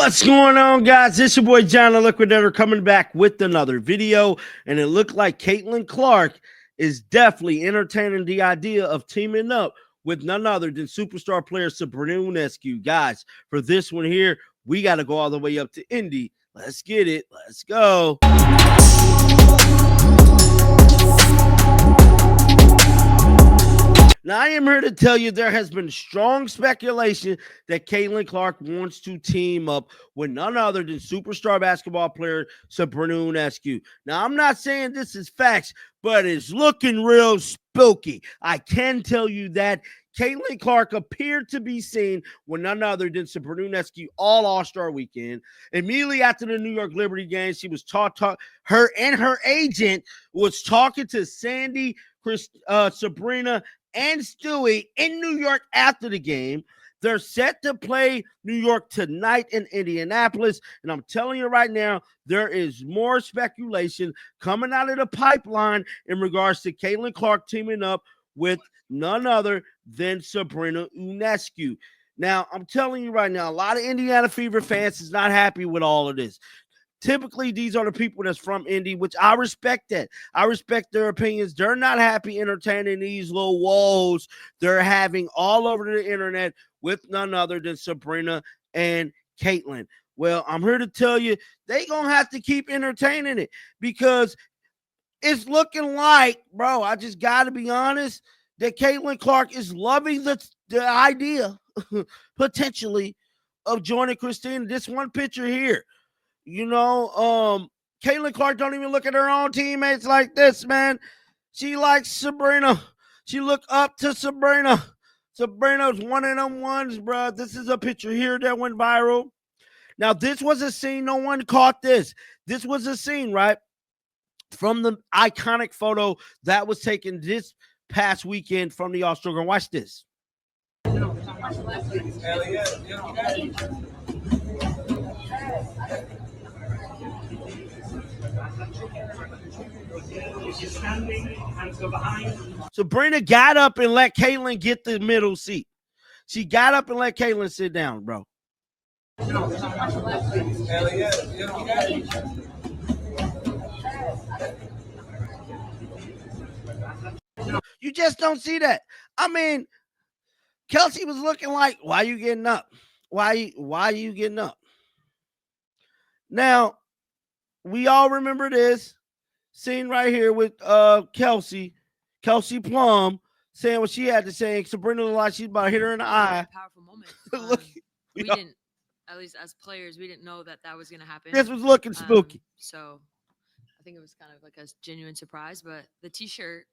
What's going on, guys? It's your boy John the Liquidator coming back with another video, and it looked like Caitlin Clark is definitely entertaining the idea of teaming up with none other than superstar player SABRINA Ionescu. Guys, for this one here, we got to go all the way up to Indy. Let's get it. Let's go. Now, I am here to tell you there has been strong speculation that Caitlin Clark wants to team up with none other than superstar basketball player SABRINA Ionescu. Now, I'm not saying this is facts, but it's looking real spooky. I can tell you that Caitlin Clark appeared to be seen with none other than SABRINA Ionescu All-Star Weekend. Immediately after the New York Liberty game, she was her and her agent was talking to Sandy, SABRINA, and Stewie in New York after the game. They're set to play New York tonight in Indianapolis. And I'm telling you right now, there is more speculation coming out of the pipeline in regards to Caitlin Clark teaming up with none other than SABRINA Ionescu. Now, I'm telling you right now, a lot of Indiana Fever fans is not happy with all of this. Typically, these are the people that's from Indy, which I respect that. I respect their opinions. They're not happy entertaining these little woes they're having all over the internet with none other than SABRINA and Caitlin. Well, I'm here to tell you, they going to have to keep entertaining it because it's looking like, bro, I just got to be honest, that Caitlin Clark is loving the idea, potentially, of joining Christina. This one picture here. You know, Caitlin Clark don't even look at her own teammates like this, man. She likes SABRINA. She look up to SABRINA. SABRINA's one of them ones, bro. This is a picture here that went viral. Now, this was a scene. No one caught this. This was a scene, right, from the iconic photo that was taken this past weekend from the All-Star Game. Watch this. SABRINA got up and let Caitlin get the middle seat. She got up and let Caitlin sit down, bro. You just don't see that. I mean, Kelsey was looking like, why you getting up? Why you getting up? Now, we all remember this scene right here with Kelsey Plum saying what she had to say. SABRINA looked like she's about to hit her in the eye. Powerful moment. We didn't, at least as players, we didn't know that was going to happen. This was looking spooky. So I think it was kind of like a genuine surprise. But the T-shirt,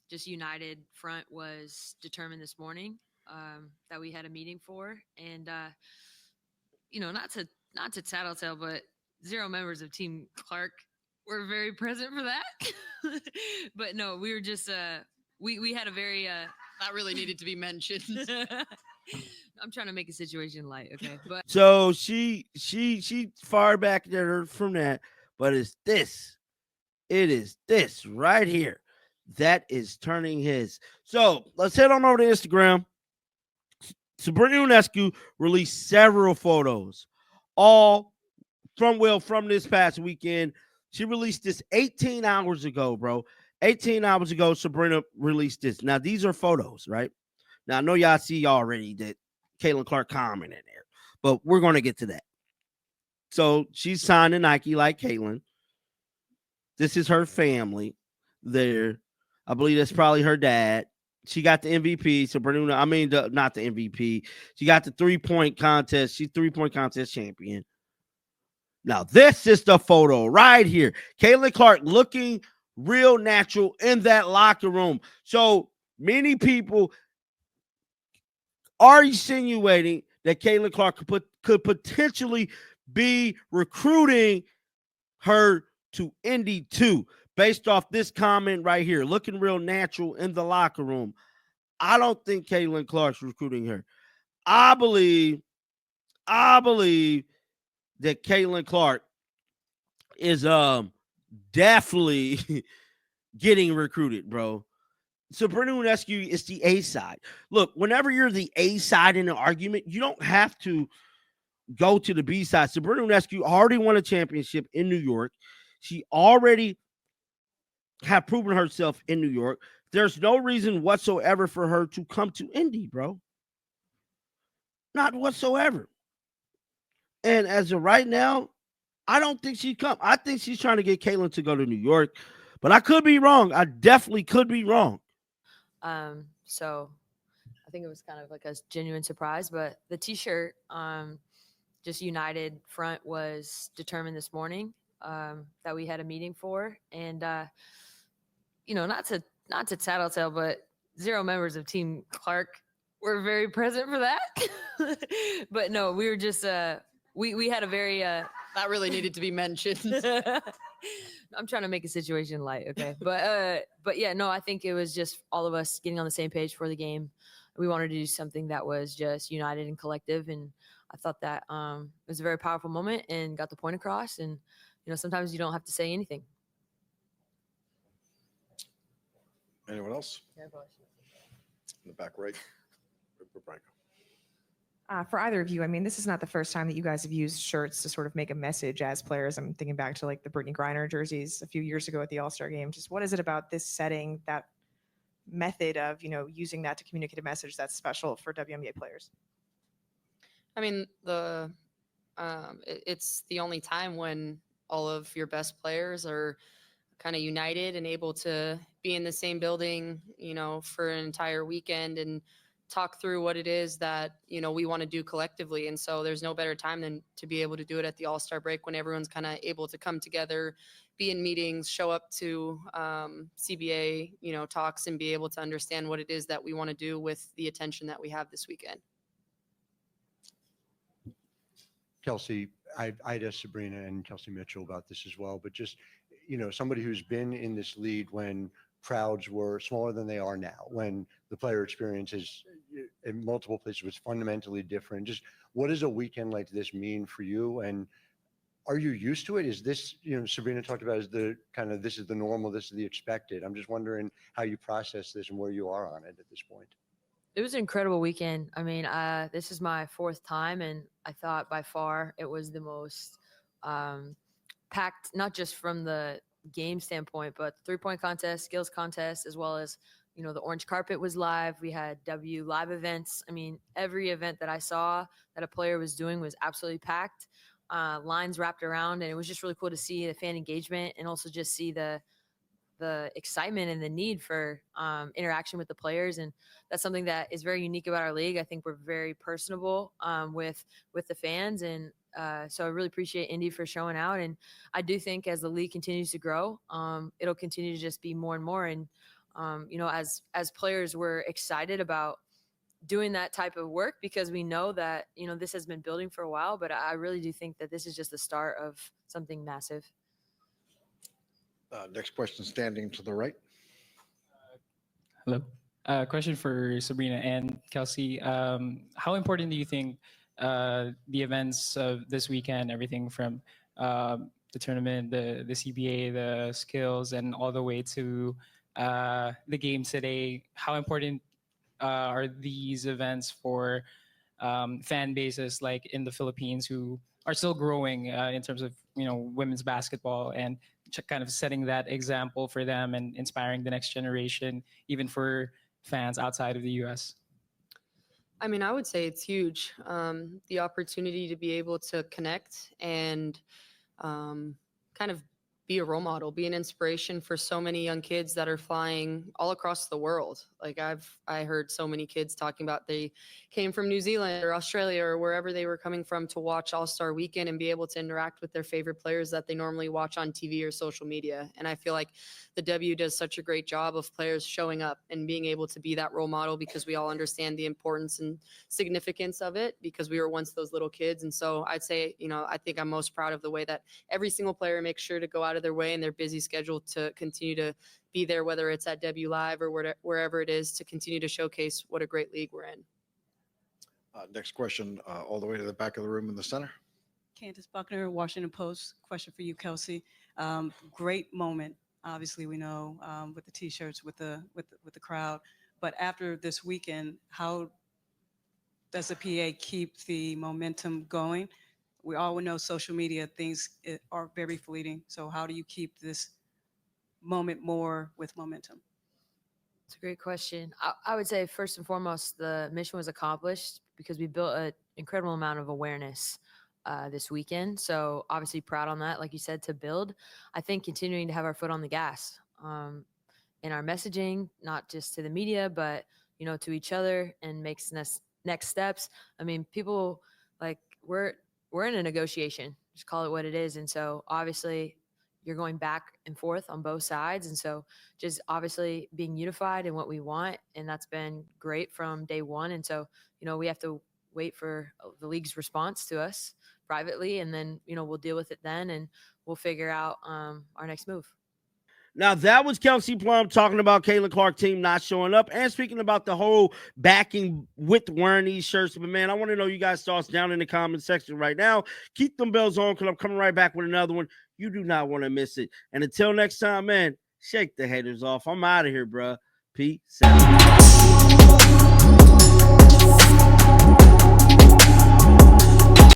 just United front, was determined this morning that we had a meeting for, and you know, not to tattletale, but 0 members of Team Clark were very present for that. But no, we were just we had a very that really needed to be mentioned. I'm trying to make a situation light, okay? But so she fired back at her from that, but it is this right here that is turning his. So let's head on over to Instagram. SABRINA Ionescu released several photos, all from this past weekend. She released this 18 hours ago, bro. 18 hours ago, SABRINA released this. Now, these are photos, right? Now, I know y'all see already that Caitlin Clark commented there, but we're going to get to that. So she's signed to Nike like Caitlin. This is her family there. I believe that's probably her dad. She got the MVP. SABRINA, I mean, not the MVP. She got the 3-point contest. She's 3-point contest champion. Now, this is the photo right here. Caitlin Clark looking real natural in that locker room. So many people are insinuating that Caitlin Clark could potentially be recruiting her to Indy too, based off this comment right here. Looking real natural in the locker room. I don't think Caitlin Clark's recruiting her. I believe that Caitlin Clark is definitely getting recruited, bro. SABRINA Ionescu is the A side. Look, whenever you're the A side in an argument, you don't have to go to the B side. Sabrina Ionescu already won a championship in New York. She already have proven herself in New York. There's no reason whatsoever for her to come to Indy, bro. Not whatsoever. And as of right now, I don't think she'd come. I think she's trying to get Caitlin to go to New York, but I could be wrong. I definitely could be wrong. So I think it was kind of like a genuine surprise, but the t-shirt, just United front was determined this morning, that we had a meeting for. And, not to tattletale, but 0 members of Team Clark were very present for that. But no, we were just, we had a very, That really needed to be mentioned. I'm trying to make a situation light, okay? But yeah, no, I think it was just all of us getting on the same page for the game. We wanted to do something that was just united and collective, and I thought that it was a very powerful moment and got the point across. And sometimes you don't have to say anything. Anyone else? In the back right. For either of you, I mean, this is not the first time that you guys have used shirts to sort of make a message as players. I'm thinking back to like the Brittany Griner jerseys a few years ago at the All-Star game. Just what is it about this setting, that method of, using that to communicate a message that's special for WNBA players? I mean, it's the only time when all of your best players are kind of united and able to be in the same building, for an entire weekend and talk through what it is that, we want to do collectively. And so there's no better time than to be able to do it at the All-Star break when everyone's kind of able to come together, be in meetings, show up to CBA, talks, and be able to understand what it is that we want to do with the attention that we have this weekend. Kelsey, I'd asked Sabrina and Kelsey Mitchell about this as well, but just, somebody who's been in this league when crowds were smaller than they are now, when the player experience is in multiple places was fundamentally different. Just what does a weekend like this mean for you? And are you used to it? Is this, Sabrina talked about, is the kind of, this is the normal, this is the expected. I'm just wondering how you process this and where you are on it at this point. It was an incredible weekend. I mean, this is my 4th time, and I thought by far it was the most packed, not just from the game standpoint, but the 3-point contest, skills contest, as well as, the orange carpet was live. We had W live events. I mean, every event that I saw that a player was doing was absolutely packed, lines wrapped around, and it was just really cool to see the fan engagement and also just see the excitement and the need for interaction with the players. And that's something that is very unique about our league. I think we're very personable with the fans. And so I really appreciate Indy for showing out. And I do think as the league continues to grow, it'll continue to just be more and more. And, as players, we're excited about doing that type of work because we know that, this has been building for a while, but I really do think that this is just the start of something massive. Next question, standing to the right. Hello. Question for Sabrina and Kelsey. How important do you think the events of this weekend, everything from the tournament, the CBA, the skills, and all the way to the game today, how important are these events for fan bases like in the Philippines who are still growing in terms of women's basketball, and kind of setting that example for them and inspiring the next generation, even for fans outside of the U.S.? I mean, I would say it's huge. The opportunity to be able to connect and kind of be a role model, be an inspiration for so many young kids that are flying all across the world. Like I heard so many kids talking about they came from New Zealand or Australia or wherever they were coming from to watch All-Star Weekend and be able to interact with their favorite players that they normally watch on TV or social media. And I feel like the W does such a great job of players showing up and being able to be that role model, because we all understand the importance and significance of it because we were once those little kids. And so I'd say, I think I'm most proud of the way that every single player makes sure to go out of their way in their busy schedule to continue to be there, whether it's at W Live or wherever it is, to continue to showcase what a great league we're in. Next question, all the way to the back of the room in the center. Candace Buckner, Washington Post. Question for you, Kelsey. Great moment. Obviously, we know with the T-shirts, with the crowd. But after this weekend, how does the PA keep the momentum going we all know social media things are very fleeting. So how do you keep this moment more with momentum? It's a great question. I would say first and foremost, the mission was accomplished because we built an incredible amount of awareness this weekend. So obviously proud on that, like you said, to build. I think continuing to have our foot on the gas in our messaging, not just to the media, but to each other, and makes next steps. I mean, people like we're in a negotiation. Just call it what it is. And so obviously you're going back and forth on both sides. And so just obviously being unified in what we want. And that's been great from day one. And so, we have to wait for the league's response to us privately. And then, we'll deal with it then, and we'll figure out our next move. Now, that was Kelsey Plum talking about Caitlin Clark team not showing up and speaking about the whole backing with wearing these shirts. But, man, I want to know you guys' thoughts down in the comment section right now. Keep them bells on because I'm coming right back with another one. You do not want to miss it. And until next time, man, shake the haters off. I'm out of here, bro. Peace out.